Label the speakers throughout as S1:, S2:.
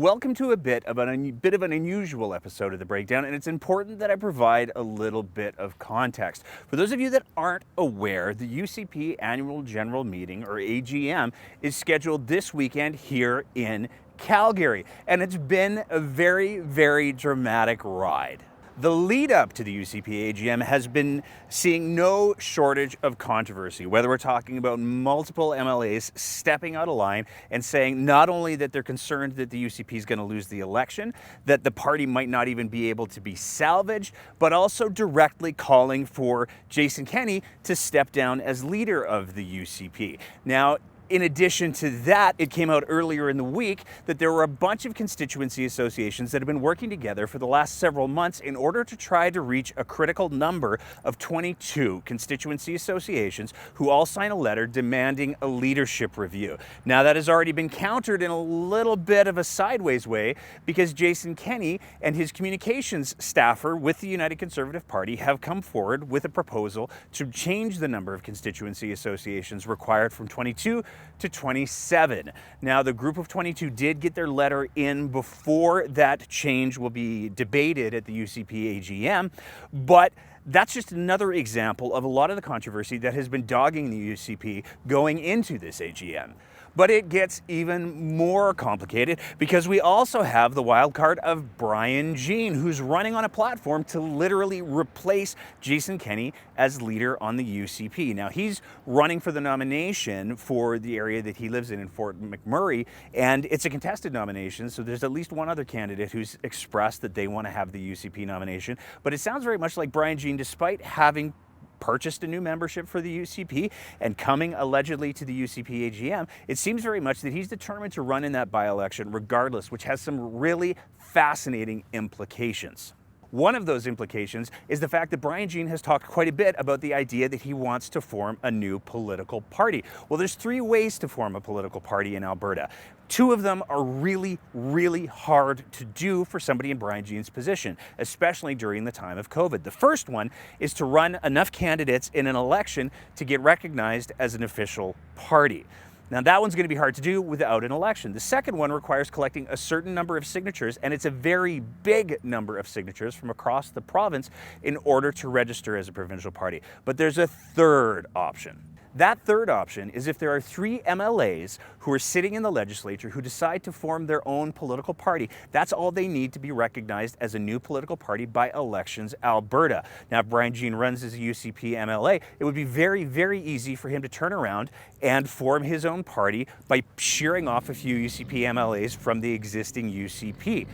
S1: Welcome to a bit of an unusual episode of The Breakdown, and it's important that I provide a little bit of context. For those of you that aren't aware, the UCP Annual General Meeting, or AGM, is scheduled this weekend here in Calgary, and it's been a very, very dramatic ride. The lead up to the UCP AGM has been seeing no shortage of controversy, whether we're talking about multiple MLAs stepping out of line and saying not only that they're concerned that the UCP is going to lose the election, that the party might not even be able to be salvaged, but also directly calling for Jason Kenney to step down as leader of the UCP. Now, in addition to that, it came out earlier in the week that there were a bunch of constituency associations that have been working together for the last several months in order to try to reach a critical number of 22 constituency associations who all sign a letter demanding a leadership review. Now, that has already been countered in a little bit of a sideways way because Jason Kenney and his communications staffer with the United Conservative Party have come forward with a proposal to change the number of constituency associations required from 22 to 27. Now, the group of 22 did get their letter in before that change will be debated at the UCP AGM, but that's just another example of a lot of the controversy that has been dogging the UCP going into this AGM. But it gets even more complicated because we also have the wild card of Brian Jean, who's running on a platform to literally replace Jason Kenney as leader on the UCP. Now, he's running for the nomination for the area that he lives in Fort McMurray, and it's a contested nomination, so there's at least one other candidate who's expressed that they want to have the UCP nomination. But it sounds very much like Brian Jean, despite having purchased a new membership for the UCP and coming allegedly to the UCP AGM, it seems very much that he's determined to run in that by-election regardless, which has some really fascinating implications. One of those implications is the fact that Brian Jean has talked quite a bit about the idea that he wants to form a new political party. Well, there's three ways to form a political party in Alberta. Two of them are really, really hard to do for somebody in Brian Jean's position, especially during the time of COVID. The first one is to run enough candidates in an election to get recognized as an official party. Now, that one's going to be hard to do without an election. The second one requires collecting a certain number of signatures, and it's a very big number of signatures from across the province in order to register as a provincial party. But there's a third option. That third option is if there are 3 MLAs who are sitting in the legislature who decide to form their own political party. That's all they need to be recognized as a new political party by Elections Alberta. Now, if Brian Jean runs as a UCP MLA, it would be very, very easy for him to turn around and form his own party by shearing off a few UCP MLAs from the existing UCP.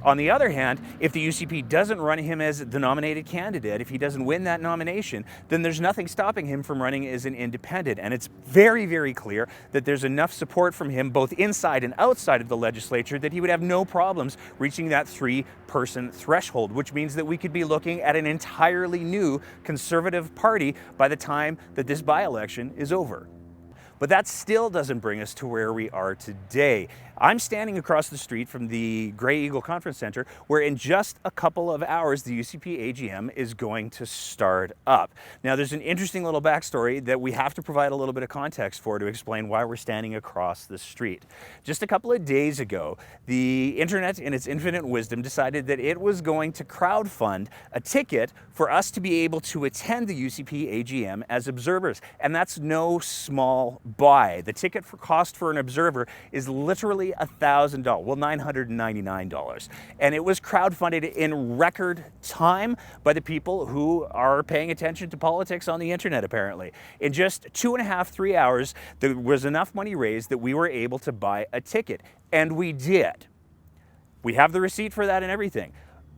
S1: On the other hand, if the UCP doesn't run him as the nominated candidate, if he doesn't win that nomination, then there's nothing stopping him from running as an independent. And it's very, very clear that there's enough support from him, both inside and outside of the legislature, that he would have no problems reaching that 3-person threshold, which means that we could be looking at an entirely new Conservative party by the time that this by-election is over. But that still doesn't bring us to where we are today. I'm standing across the street from the Grey Eagle Conference Center, where in just a couple of hours, the UCP AGM is going to start up. Now, there's an interesting little backstory that we have to provide a little bit of context for to explain why we're standing across the street. Just a couple of days ago, the internet, in its infinite wisdom, decided that it was going to crowdfund a ticket for us to be able to attend the UCP AGM as observers. And that's no small buy. The ticket cost for an observer is literally $1,000, well, $999. And it was crowdfunded in record time by the people who are paying attention to politics on the internet, apparently. In just 2.5, 3 hours, there was enough money raised that we were able to buy a ticket. And we did. We have the receipt for that and everything.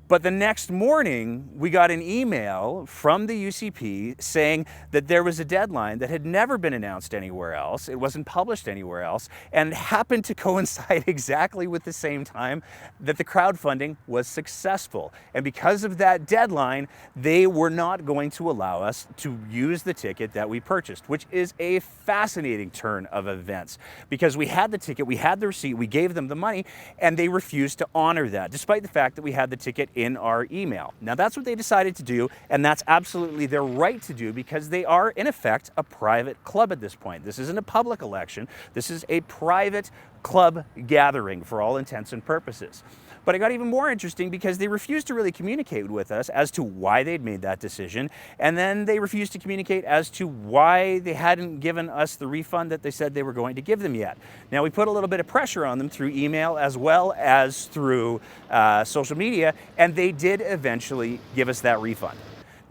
S1: But the next morning, we got an email from the UCP saying that there was a deadline that had never been announced anywhere else. It wasn't published anywhere else, and happened to coincide exactly with the same time that the crowdfunding was successful. And because of that deadline, they were not going to allow us to use the ticket that we purchased, which is a fascinating turn of events. Because we had the ticket, we had the receipt, we gave them the money, and they refused to honor that, despite the fact that we had the ticket in our email. Now that's what they decided to do, and that's absolutely their right to do because they are in effect a private club at this point. This isn't a public election. This is a private club gathering for all intents and purposes. But it got even more interesting because they refused to really communicate with us as to why they'd made that decision. And then they refused to communicate as to why they hadn't given us the refund that they said they were going to give them yet. Now, we put a little bit of pressure on them through email as well as through social media, and they did eventually give us that refund.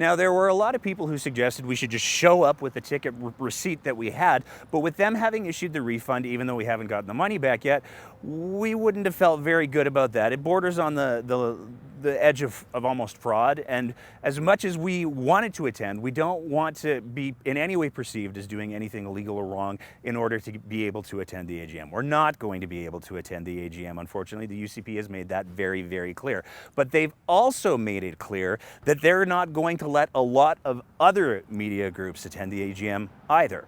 S1: Now, there were a lot of people who suggested we should just show up with the ticket receipt that we had, but with them having issued the refund, even though we haven't gotten the money back yet, we wouldn't have felt very good about that. It borders on the edge of almost fraud, and as much as we wanted to attend, we don't want to be in any way perceived as doing anything illegal or wrong in order to be able to attend the AGM. We're not going to be able to attend the AGM, unfortunately. The UCP has made that very, very clear. But they've also made it clear that they're not going to let a lot of other media groups attend the AGM either.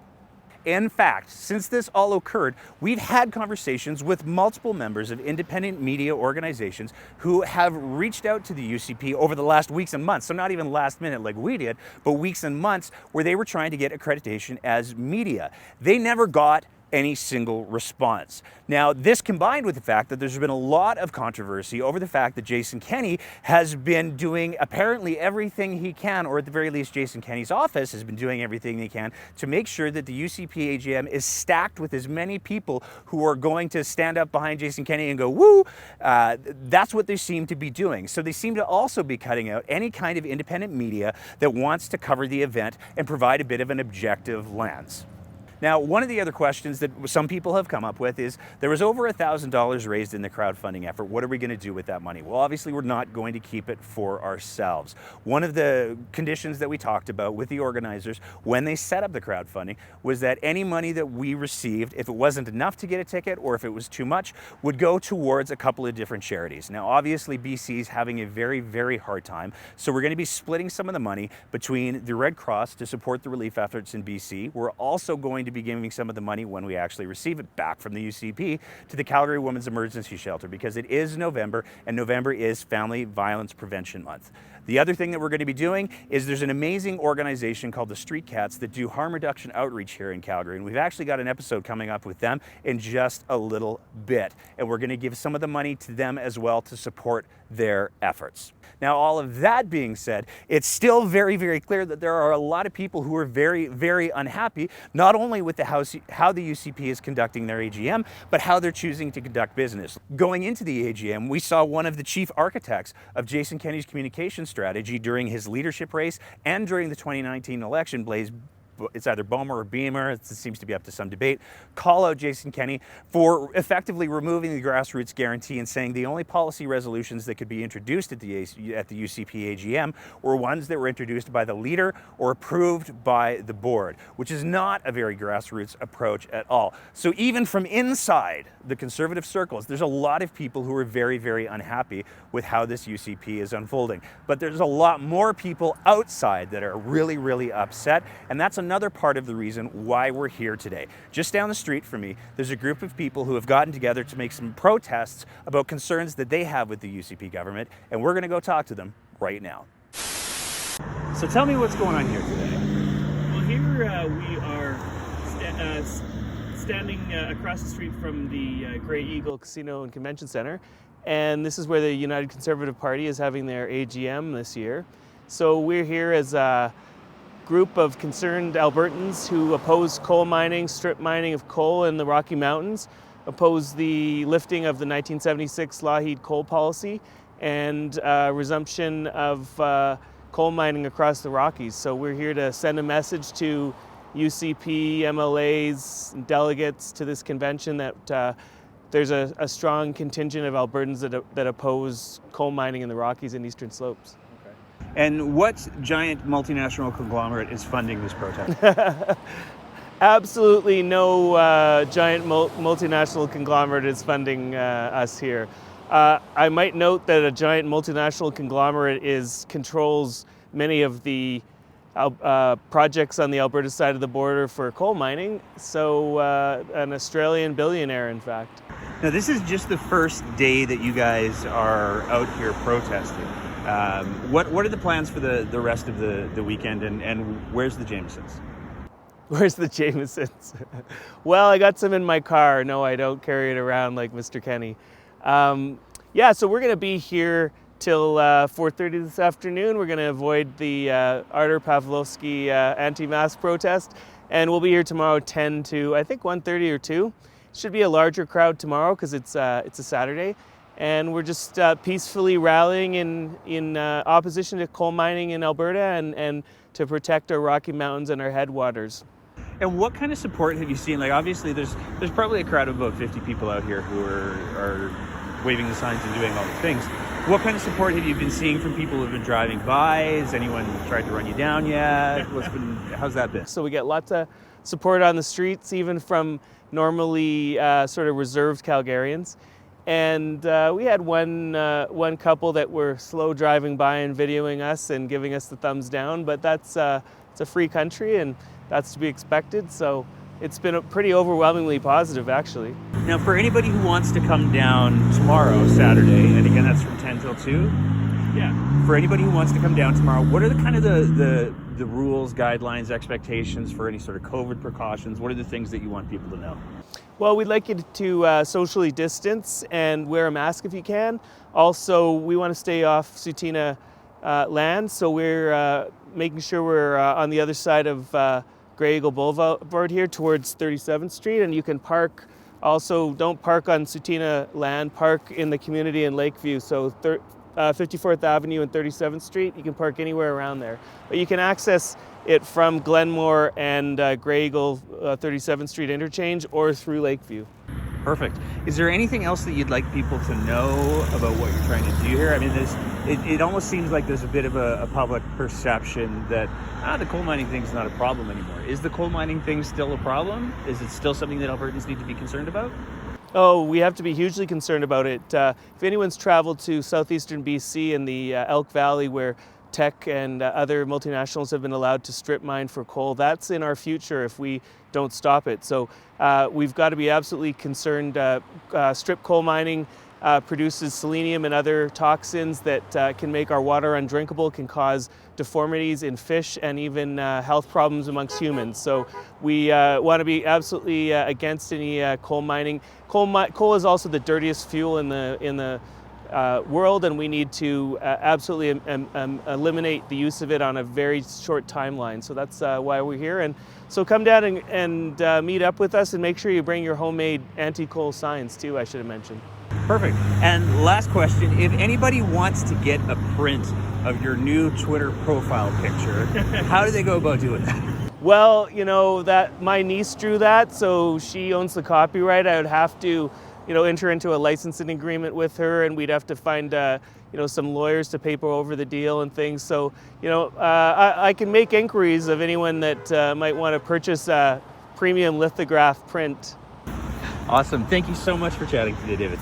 S1: In fact, since this all occurred, we've had conversations with multiple members of independent media organizations who have reached out to the UCP over the last weeks and months, so not even last minute like we did, but weeks and months where they were trying to get accreditation as media. They never got any single response. Now, this combined with the fact that there's been a lot of controversy over the fact that Jason Kenney has been doing apparently everything he can, or at the very least Jason Kenney's office has been doing everything they can to make sure that the UCP AGM is stacked with as many people who are going to stand up behind Jason Kenney and go, woo! That's what they seem to be doing. So they seem to also be cutting out any kind of independent media that wants to cover the event and provide a bit of an objective lens. Now, one of the other questions that some people have come up with is there was over $1,000 raised in the crowdfunding effort. What are we going to do with that money? Well, obviously, we're not going to keep it for ourselves. One of the conditions that we talked about with the organizers when they set up the crowdfunding was that any money that we received, if it wasn't enough to get a ticket or if it was too much, would go towards a couple of different charities. Now, obviously, BC's having a very, very hard time, so we're going to be splitting some of the money between the Red Cross to support the relief efforts in BC. We're also going to be giving some of the money when we actually receive it back from the UCP to the Calgary Women's Emergency Shelter because it is November and November is Family Violence Prevention Month. The other thing that we're going to be doing is there's an amazing organization called the Street Cats that do harm reduction outreach here in Calgary, and we've actually got an episode coming up with them in just a little bit, and we're going to give some of the money to them as well to support their efforts. Now, all of that being said, it's still very, very clear that there are a lot of people who are very, very unhappy, not only with how the UCP is conducting their AGM, but how they're choosing to conduct business. Going into the AGM, we saw one of the chief architects of Jason Kenney's communication strategy during his leadership race and during the 2019 election, it's either Bomer or Beamer, it seems to be up to some debate, call out Jason Kenney for effectively removing the grassroots guarantee and saying the only policy resolutions that could be introduced at the UCP AGM were ones that were introduced by the leader or approved by the board, which is not a very grassroots approach at all. So even from inside the conservative circles, there's a lot of people who are very, very unhappy with how this UCP is unfolding. But there's a lot more people outside that are really, really upset, and that's another part of the reason why we're here today. Just down the street from me, there's a group of people who have gotten together to make some protests about concerns that they have with the UCP government, and we're going to go talk to them right now. So tell me what's going on here today.
S2: Well, here we are standing across the street from the Grey Eagle Casino and Convention Center, and this is where the United Conservative Party is having their AGM this year. So we're here as a group of concerned Albertans who oppose coal mining, strip mining of coal in the Rocky Mountains, oppose the lifting of the 1976 Lougheed coal policy, and resumption of coal mining across the Rockies. So we're here to send a message to UCP, MLAs, and delegates to this convention that there's a strong contingent of Albertans that oppose coal mining in the Rockies and Eastern Slopes.
S1: And what giant multinational conglomerate is funding this protest?
S2: Absolutely no giant multinational conglomerate is funding us here. I might note that a giant multinational conglomerate controls many of the projects on the Alberta side of the border for coal mining, so an Australian billionaire, in fact.
S1: Now, this is just the first day that you guys are out here protesting. What are the plans for the rest of the weekend, and where's the Jamesons?
S2: Where's the Jamesons? Well, I got some in my car. No, I don't carry it around like Mr. Kenny. Yeah, so we're going to be here till 4:30 this afternoon. We're going to avoid the Artur Pawlowski anti-mask protest, and we'll be here tomorrow 10 to I think 1:30 or 2. Should be a larger crowd tomorrow because it's a Saturday, and we're just peacefully rallying in opposition to coal mining in Alberta and to protect our Rocky Mountains and our headwaters.
S1: And what kind of support have you seen? Like, obviously, there's probably a crowd of about 50 people out here who are waving the signs and doing all the things. What kind of support have you been seeing from people who've been driving by? Has anyone tried to run you down yet? How's that been?
S2: So we get lots of support on the streets, even from normally sort of reserved Calgarians. And we had one couple that were slow driving by and videoing us and giving us the thumbs down, but it's a free country and that's to be expected. So it's been pretty overwhelmingly positive, actually.
S1: Now, for anybody who wants to come down tomorrow, Saturday, and again, that's from 10 till 2.
S2: Yeah.
S1: For anybody who wants to come down tomorrow, what are the kind of the rules, guidelines, expectations for any sort of COVID precautions? What are the things that you want people to know?
S2: Well, we'd like you to socially distance and wear a mask if you can. Also, we want to stay off Tsuut'ina land, so we're making sure we're on the other side of Grey Eagle Boulevard here towards 37th Street, and you can park. Also, don't park on Tsuut'ina land, park in the community in Lakeview, so 54th Avenue and 37th Street. You can park anywhere around there. But you can access it from Glenmore and Grey Eagle 37th Street interchange or through Lakeview.
S1: Perfect. Is there anything else that you'd like people to know about what you're trying to do here? I mean, it almost seems like there's a bit of a public perception that the coal mining thing's not a problem anymore. Is the coal mining thing still a problem? Is it still something that Albertans need to be concerned about?
S2: Oh, we have to be hugely concerned about it. If anyone's traveled to southeastern BC and the Elk Valley where Teck and other multinationals have been allowed to strip mine for coal, that's in our future if we don't stop it. So we've got to be absolutely concerned. Strip coal mining produces selenium and other toxins that can make our water undrinkable, can cause deformities in fish and even health problems amongst humans. So we want to be absolutely against any coal mining. Coal is also the dirtiest fuel in the world, and we need to absolutely eliminate the use of it on a very short timeline. So that's why we're here. And so come down and meet up with us, and make sure you bring your homemade anti-coal signs too, I should have mentioned.
S1: Perfect. And last question, if anybody wants to get a print of your new Twitter profile picture, how do they go about doing that?
S2: Well, you know, that my niece drew that, so she owns the copyright. I would have to enter into a licensing agreement with her, and we'd have to find some lawyers to paper over the deal and things. So I can make inquiries of anyone that might want to purchase a premium lithograph print.
S1: Awesome. Thank you so much for chatting today, David.